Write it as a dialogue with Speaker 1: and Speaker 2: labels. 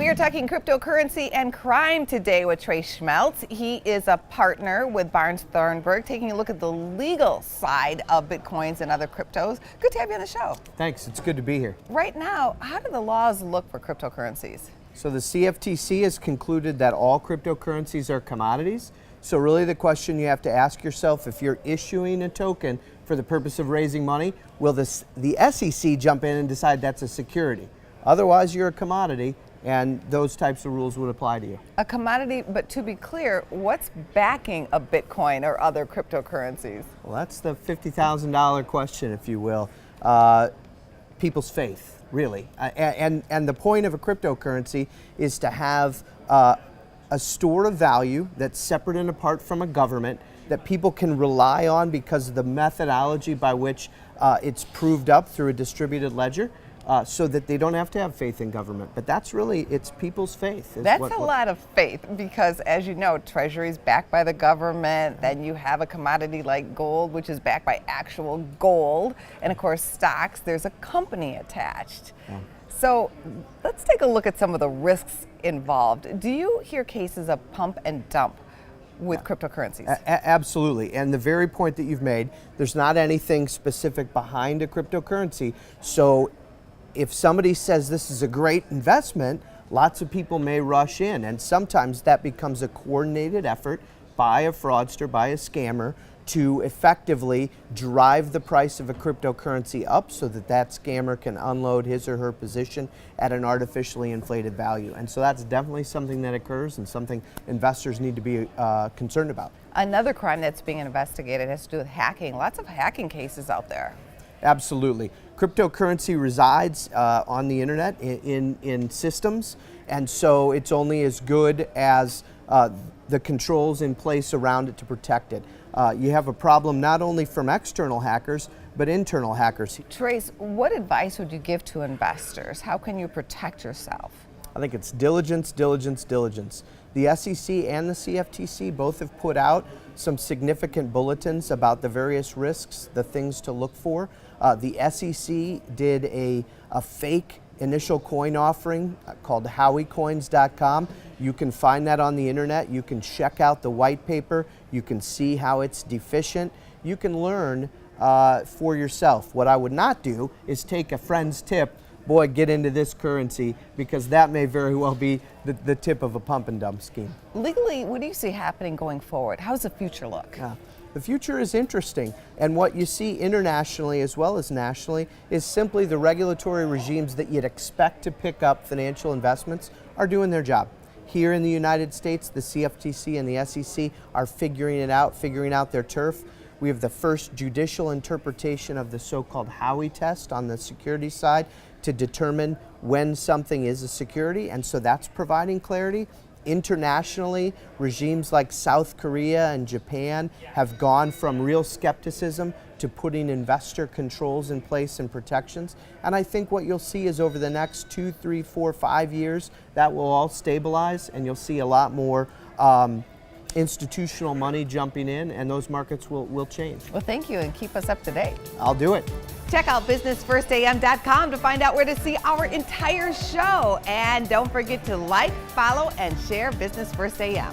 Speaker 1: We are talking cryptocurrency and crime today with Trey Schmeltz. He is a partner with Barnes Thornburg, taking a look at the legal side of Bitcoins and other cryptos. Good to have you on the show.
Speaker 2: Thanks, it's good to be here.
Speaker 1: Right now, how do the laws look for cryptocurrencies?
Speaker 2: So the CFTC has concluded that all cryptocurrencies are commodities. So really the question you have to ask yourself, if you're issuing a token for the purpose of raising money, will the SEC jump in and decide that's a security? Otherwise, you're a commodity, and those types of rules would apply to you.
Speaker 1: A commodity, but to be clear, what's backing a Bitcoin or other cryptocurrencies?
Speaker 2: Well, that's the $50,000 question, if you will. People's faith, really. And the point of a cryptocurrency is to have a store of value that's separate and apart from a government that people can rely on because of the methodology by which it's proved up through a distributed ledger. So that they don't have to have faith in government. But that's really, it's people's faith.
Speaker 1: That's a lot of faith because, as you know, Treasury's backed by the government. Then you have a commodity like gold, which is backed by actual gold. And of course, stocks, there's a company attached. Yeah. So let's take a look at some of the risks involved. Do you hear cases of pump and dump with cryptocurrencies?
Speaker 2: Absolutely, and the very point that you've made, there's not anything specific behind a cryptocurrency. So if somebody says this is a great investment, lots of people may rush in, and sometimes that becomes a coordinated effort by a fraudster, by a scammer, to effectively drive the price of a cryptocurrency up so that that scammer can unload his or her position at an artificially inflated value. And so that's definitely something that occurs and something investors need to be concerned about.
Speaker 1: Another crime that's being investigated has to do with hacking. Lots of hacking cases out there.
Speaker 2: Absolutely. Cryptocurrency resides on the internet in systems, and so it's only as good as the controls in place around it to protect it. You have a problem not only from external hackers, but internal hackers.
Speaker 1: Trace, what advice would you give to investors? How can you protect yourself?
Speaker 2: I think it's diligence, diligence, diligence. The SEC and the CFTC both have put out some significant bulletins about the various risks, the things to look for. The SEC did a fake initial coin offering called howiecoins.com. You can find that on the internet. You can check out the white paper. You can see how it's deficient. You can learn for yourself. What I would not do is take a friend's tip, boy, get into this currency, because that may very well be the tip of a pump and dump scheme.
Speaker 1: Legally, what do you see happening going forward? How does the future look?
Speaker 2: The future is interesting, and what you see internationally as well as nationally is simply the regulatory regimes that you'd expect to pick up financial investments are doing their job. Here in the United States, the CFTC and the SEC are figuring it out, figuring out their turf. We have the first judicial interpretation of the so-called Howey test on the security side to determine when something is a security, and so that's providing clarity. Internationally, regimes like South Korea and Japan have gone from real skepticism to putting investor controls in place and protections. And I think what you'll see is over the next 2, 3, 4, 5 years, that will all stabilize, and you'll see a lot more institutional money jumping in, and those markets will change.
Speaker 1: Well, thank you, and keep us up to date.
Speaker 2: I'll do it.
Speaker 1: Check out businessfirstam.com to find out where to see our entire show. And don't forget to like, follow, and share Business First AM.